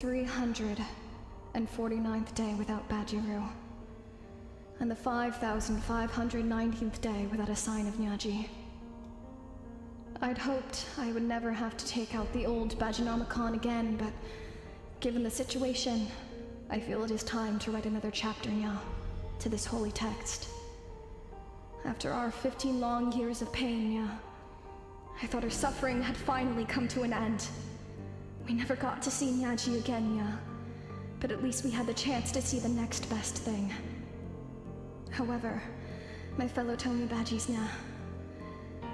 349th day without Bajiru, and the 5,519th day without a sign of Nyaji. I'd hoped I would never have to take out the old Bajinomicon again, but given the situation, I feel it is time to write another chapter now, to this holy text. After our 15 long years of pain, I thought her suffering had finally come to an end. We never got to see Nyaji again, but at least we had the chance to see the next best thing. However, my fellow Tomi Bajis,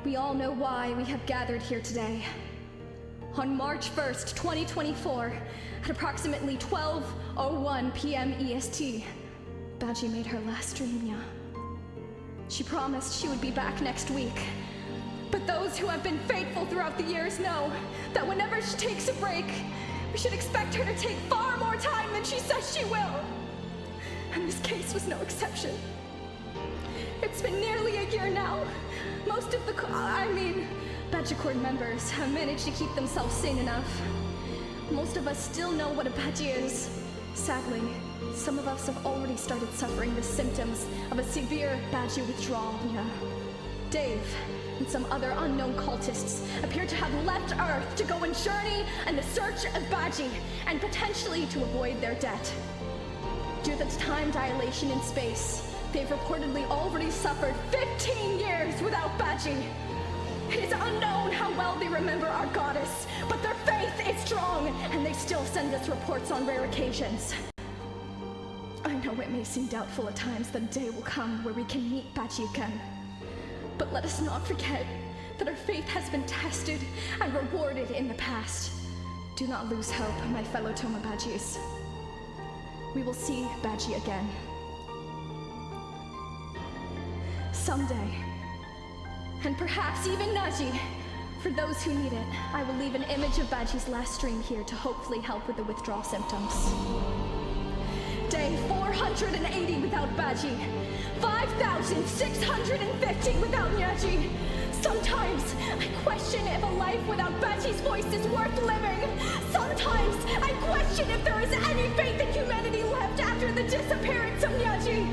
we all know why we have gathered here today. On March 1st, 2024, at approximately 12:01 p.m. EST, Baji made her last dream, She promised she would be back next week. But those who have been faithful throughout the years know that whenever she takes a break, we should expect her to take far more time than she says she will. And this case was no exception. It's been nearly a year now. Most of the Bajicord members have managed to keep themselves sane enough. Most of us still know what a Baji is. Sadly, some of us have already started suffering the symptoms of a severe Baji withdrawal. Dave and some other unknown cultists appear to have left Earth to go on journey in the search of Baji, and potentially to avoid their debt. Due to time dilation in space, they've reportedly already suffered 15 years without Baji. It is unknown how well they remember our goddess, but their faith is strong, and they still send us reports on rare occasions. I know it may seem doubtful at times that a day will come where we can meet Baji again. But let us not forget that our faith has been tested and rewarded in the past. Do not lose hope, my fellow Toma Bajis. We will see Baji again. Someday. And perhaps even Naji. For those who need it, I will leave an image of Baji's last stream here to hopefully help with the withdrawal symptoms. Day 480 without Baji. 5,650 without Nyaji. Sometimes I question if a life without Baji's voice is worth living. Sometimes I question if there is any faith in humanity left after the disappearance of Nyaji.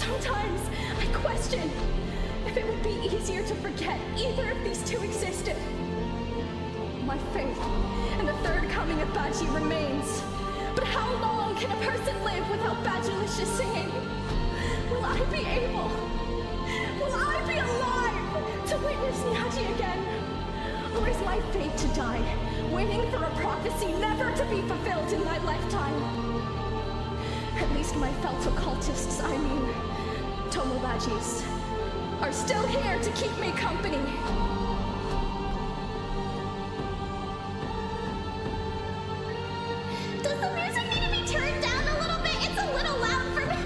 Sometimes I question if it would be easier to forget either of these two existed. My faith in the third coming of Baji remains. But how long can a person live without Bajilicious singing? Will I be able? Will I be alive to witness Nyaji again? Or is my fate to die, waiting for a prophecy never to be fulfilled in my lifetime? At least my fellow cultists, Tomo Bajis, are still here to keep me company. Does the music need to be turned down a little bit? It's a little loud for me.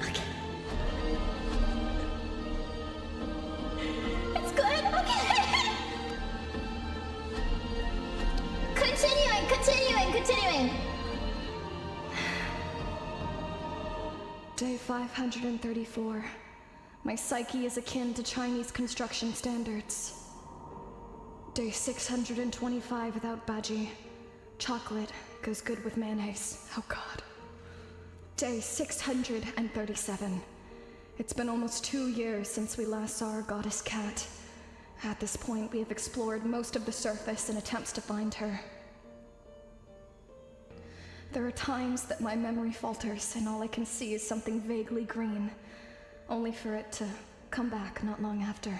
Okay. It's good? Okay. Continuing. Day 534. My psyche is akin to Chinese construction standards. Day 625 without Baji. Chocolate goes good with mayonnaise. Oh God. Day 637. It's been almost 2 years since we last saw our goddess cat. At this point, we have explored most of the surface in attempts to find her. There are times that my memory falters and all I can see is something vaguely green, only for it to come back not long after.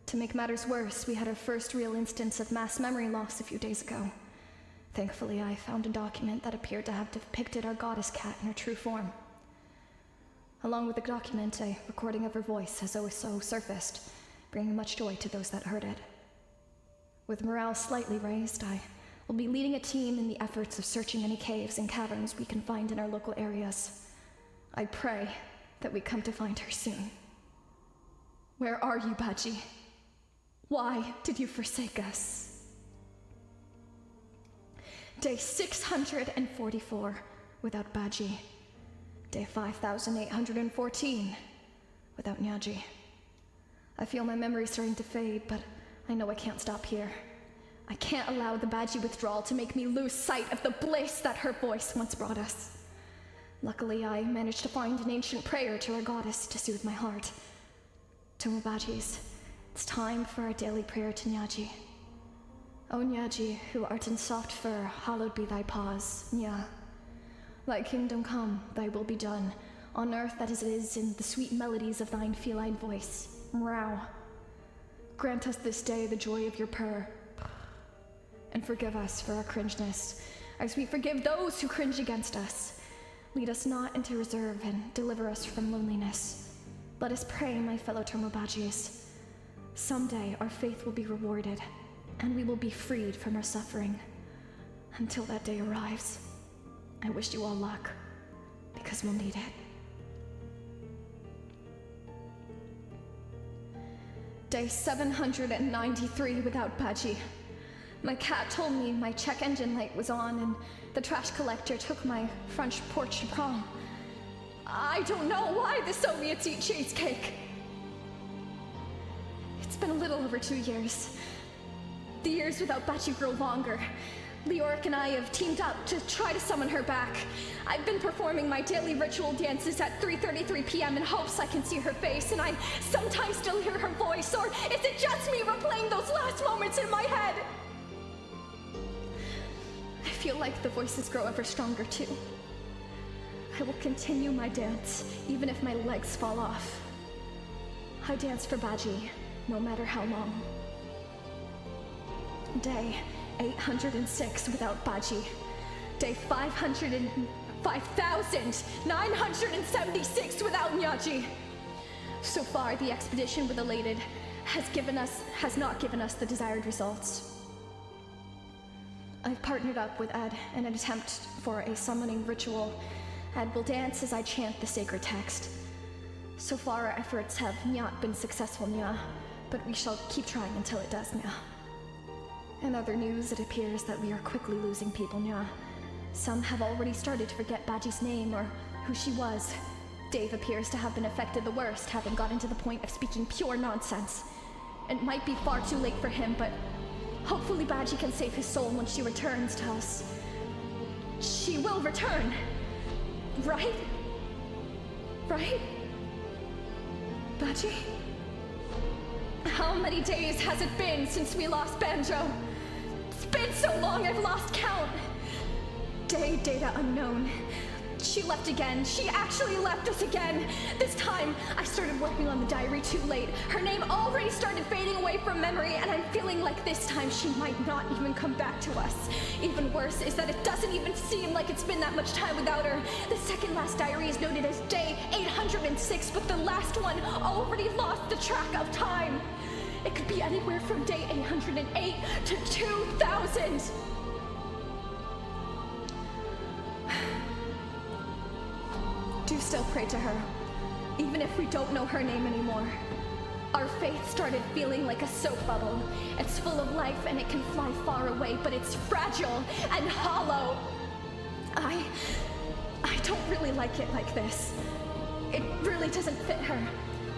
To make matters worse, we had our first real instance of mass memory loss a few days ago. Thankfully, I found a document that appeared to have depicted our goddess cat in her true form. Along with the document, a recording of her voice has also surfaced, bringing much joy to those that heard it. With morale slightly raised, I will be leading a team in the efforts of searching any caves and caverns we can find in our local areas. I pray that we come to find her soon. Where are you, Baji? Why did you forsake us? Day 644 without Baji. Day 5,814 without Nyaji. I feel my memory starting to fade, but I know I can't stop here. I can't allow the Baji withdrawal to make me lose sight of the bliss that her voice once brought us. Luckily, I managed to find an ancient prayer to our goddess to soothe my heart. To my Bajis, it's time for our daily prayer to Nyaji. O Nyaji, who art in soft fur, hallowed be thy paws, Nya. Thy kingdom come, thy will be done, on earth as it is in the sweet melodies of thine feline voice, Mrau. Grant us this day the joy of your purr, and forgive us for our cringeness, as we forgive those who cringe against us. Lead us not into reserve and deliver us from loneliness. Let us pray, my fellow Termobajis. Someday our faith will be rewarded, and we will be freed from our suffering. Until that day arrives, I wish you all luck, because we'll need it. Day 793 without Baji. My cat told me my check engine light was on and the trash collector took my French porch prom. I don't know why the Soviets eat cheesecake. It's been a little over 2 years. The years without Baji grow longer. Leoric and I have teamed up to try to summon her back. I've been performing my daily ritual dances at 3:33 p.m. in hopes I can see her face, and I sometimes still hear her voice, or is it just me replaying those last moments in my head? I feel like the voices grow ever stronger too. I will continue my dance, even if my legs fall off. I dance for Baji, no matter how long. Day 806 without Baji. Day 5,976 without Nyaji. So far, the expedition with Elated has not given us the desired results. I've partnered up with Ed in an attempt for a summoning ritual. Ed will dance as I chant the sacred text. So far, our efforts have not been successful, Nya, but we shall keep trying until it does, Nya. In other news, it appears that we are quickly losing people, Nya. Some have already started to forget Baji's name or who she was. Dave appears to have been affected the worst, having gotten to the point of speaking pure nonsense. It might be far too late for him, but hopefully Baji can save his soul when she returns to us. She will return, right? Right? Baji? How many days has it been since we lost Banjo? It's been so long I've lost count. Day data unknown. She left again. She actually left us again. This time, I started working on the diary too late. Her name already started fading away from memory, and I'm feeling like this time she might not even come back to us. Even worse is that it doesn't even seem like it's been that much time without her. The second last diary is noted as day 806, but the last one already lost the track of time. It could be anywhere from day 808 to 2000. Do still pray to her, even if we don't know her name anymore. Our faith started feeling like a soap bubble. It's full of life and it can fly far away, but it's fragile and hollow. I don't really like it like this. It really doesn't fit her,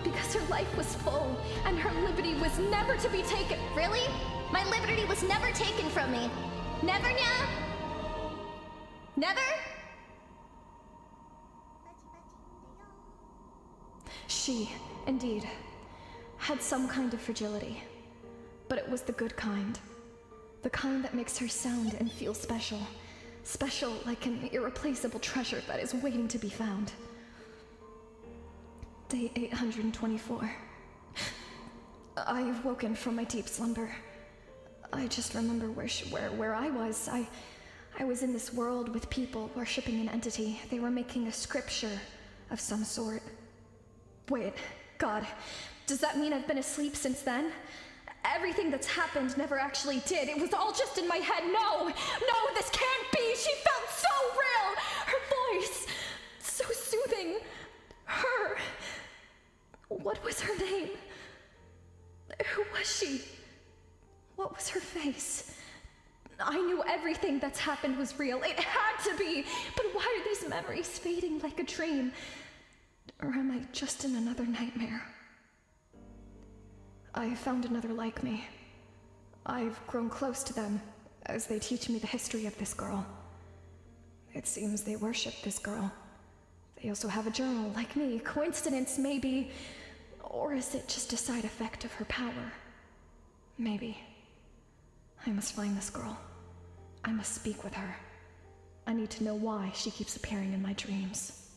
because her life was full and her liberty was never to be taken. Really? My liberty was never taken from me. Never, Nya? Never? She, indeed, had some kind of fragility, but it was the good kind. The kind that makes her sound and feel special. Special like an irreplaceable treasure that is waiting to be found. Day 824. I've woken from my deep slumber. I just remember where I was. I was in this world with people worshipping an entity. They were making a scripture of some sort. Wait, God, does that mean I've been asleep since then? Everything that's happened never actually did. It was all just in my head. No, this can't be. She felt so real. Her voice, so soothing. Her. What was her name? Who was she? What was her face? I knew everything that's happened was real. It had to be. But why are these memories fading like a dream? Or am I just in another nightmare? I found another like me. I've grown close to them as they teach me the history of this girl. It seems they worship this girl. They also have a journal, like me. Coincidence, maybe. Or is it just a side effect of her power? Maybe. I must find this girl. I must speak with her. I need to know why she keeps appearing in my dreams.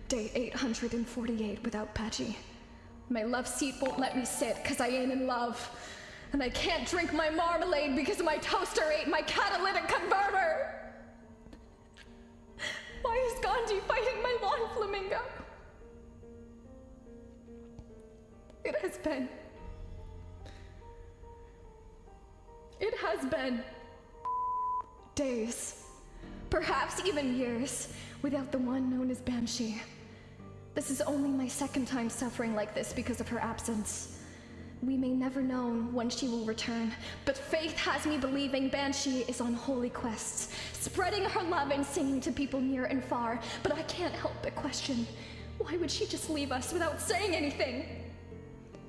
Day 848 without Baji. My love seat won't let me sit because I ain't in love. And I can't drink my marmalade because my toaster ate my catalytic converter. Why is Gandhi fighting my lawn flamingo? It has been days, perhaps even years, without the one known as Banshee. This is only my second time suffering like this because of her absence. We may never know when she will return, but faith has me believing Banshee is on holy quests, spreading her love and singing to people near and far, but I can't help but question, why would she just leave us without saying anything?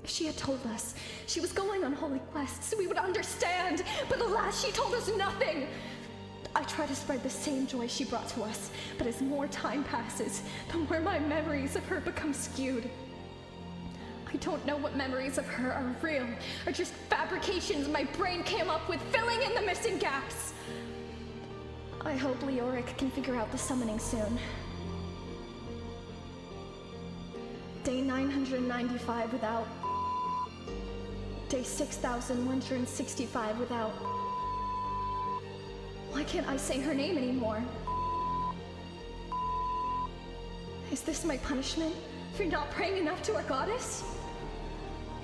If she had told us she was going on holy quests, we would understand, but alas, she told us nothing. I try to spread the same joy she brought to us, but as more time passes, the more my memories of her become skewed. I don't know what memories of her are real, or just fabrications my brain came up with, filling in the missing gaps. I hope Leoric can figure out the summoning soon. Day 995 without. Day 6165 without. Why can't I say her name anymore? Is this my punishment for not praying enough to our goddess?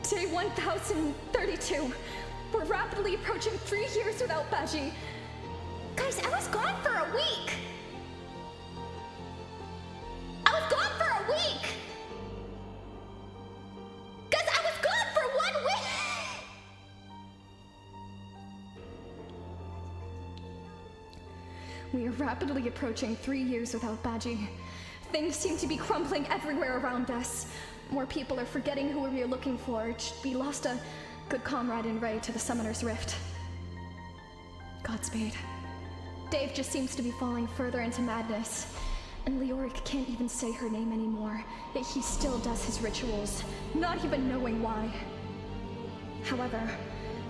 Day 1032. We're rapidly approaching 3 years without Baji. Guys, I was gone for a week! I was gone for a week! Guys, I was gone for 1 week! We are rapidly approaching 3 years without Baji. Things seem to be crumbling everywhere around us. More people are forgetting who we are looking for. We lost a good comrade in Ray to the Summoner's Rift. Godspeed. Dave just seems to be falling further into madness, and Leoric can't even say her name anymore, yet he still does his rituals, not even knowing why. However,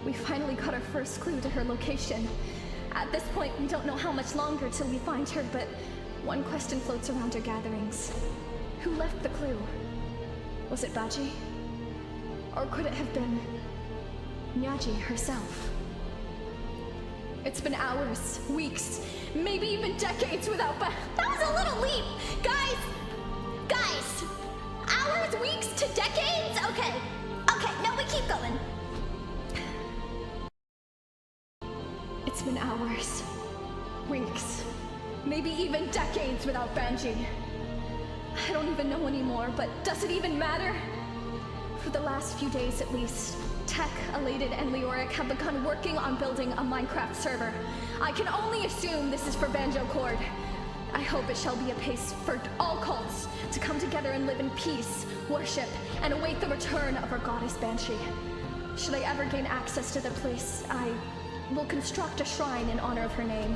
we finally got our first clue to her location. At this point, we don't know how much longer till we find her, but one question floats around our gatherings. Who left the clue? Was it Baji? Or could it have been Nyaji herself? It's been hours, weeks, maybe even decades without That was a little leap! Guys! Hours, weeks to decades? Okay, no, we keep going. It's been hours, weeks, maybe even decades without Banji. I don't even know anymore, but does it even matter? For the last few days at least, Tech, Elated, and Leoric have begun working on building a Minecraft server. I can only assume this is for Banjo Chord. I hope it shall be a place for all cults to come together and live in peace, worship, and await the return of our goddess Banshee. Should I ever gain access to the place, I will construct a shrine in honor of her name.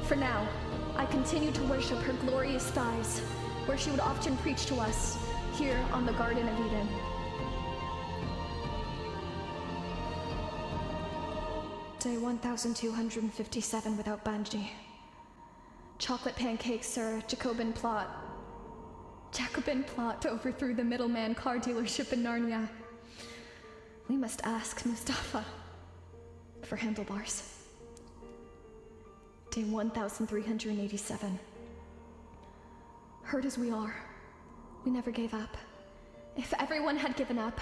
For now, I continue to worship her glorious thighs, where she would often preach to us, here on the Garden of Eden. Day 1257 without Banji. Chocolate pancakes, sir. Jacobin plot overthrew the middleman car dealership in Narnia. We must ask Mustafa for handlebars. Day 1387. Hurt as we are, we never gave up. If everyone had given up,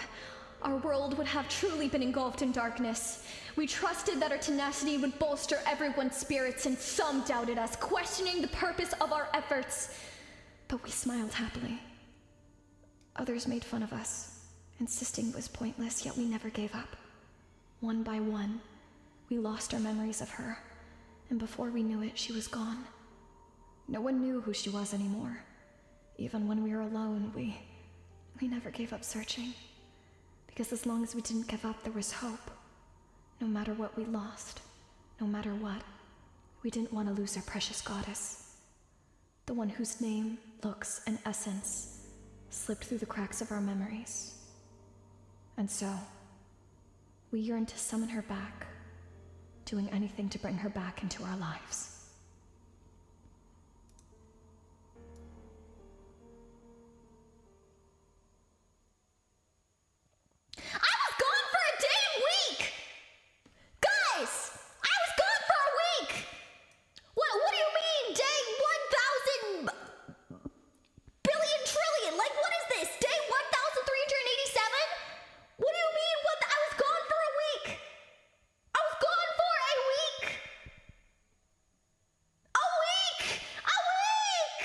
our world would have truly been engulfed in darkness. We trusted that our tenacity would bolster everyone's spirits, and some doubted us, questioning the purpose of our efforts. But we smiled happily. Others made fun of us, insisting it was pointless, yet we never gave up. One by one, we lost our memories of her, and before we knew it, she was gone. No one knew who she was anymore. Even when we were alone, we never gave up searching. Because as long as we didn't give up, there was hope. No matter what we lost, no matter what, we didn't want to lose our precious goddess. The one whose name, looks, and essence slipped through the cracks of our memories. And so, we yearned to summon her back, doing anything to bring her back into our lives. I was gone for a damn week! Guys! I was gone for a week! What do you mean, day 1,000 billion trillion? Like, what is this? Day 1,387? What do you mean? I was gone for a week! I was gone for a week! A week! A week!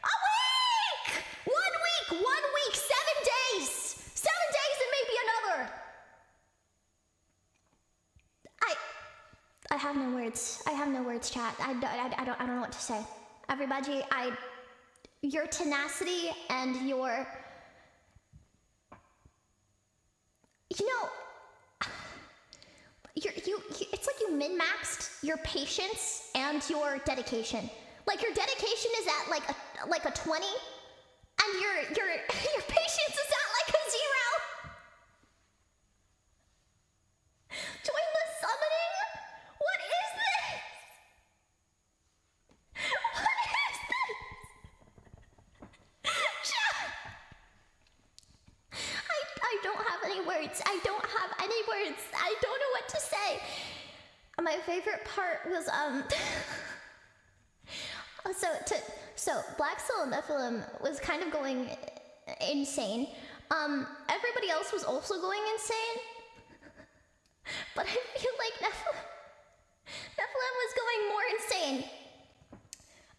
A week! 1 week! 1 week! 7 days! 7 days and maybe another! I have no words. I have no words, chat. I don't know what to say. Everybody, your tenacity and your, you know, it's like you min-maxed your patience and your dedication. Like your dedication is at like a 20, and your patience is at like a 0. Join the summoning? What is this? What is this? I don't have any words. I don't have any words. I don't know what to say. My favorite part was so Black Soul Nephilim was kind of going insane. Everybody else was also going insane. But I feel like Nephilim was going more insane.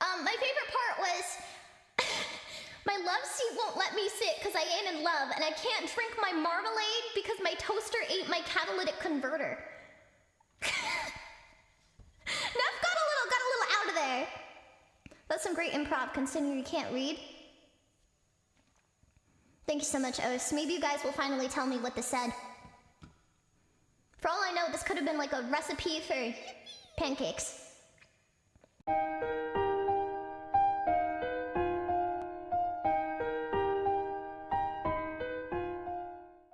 My favorite part was my love seat won't let me sit because I ain't in love, and I can't drink my marmalade because my toaster ate my catalytic converter. Neph got a little out of there. That's some great improv considering you can't read. Thank you so much, Os. Maybe you guys will finally tell me what this said. For all I know, this could have been like a recipe for pancakes.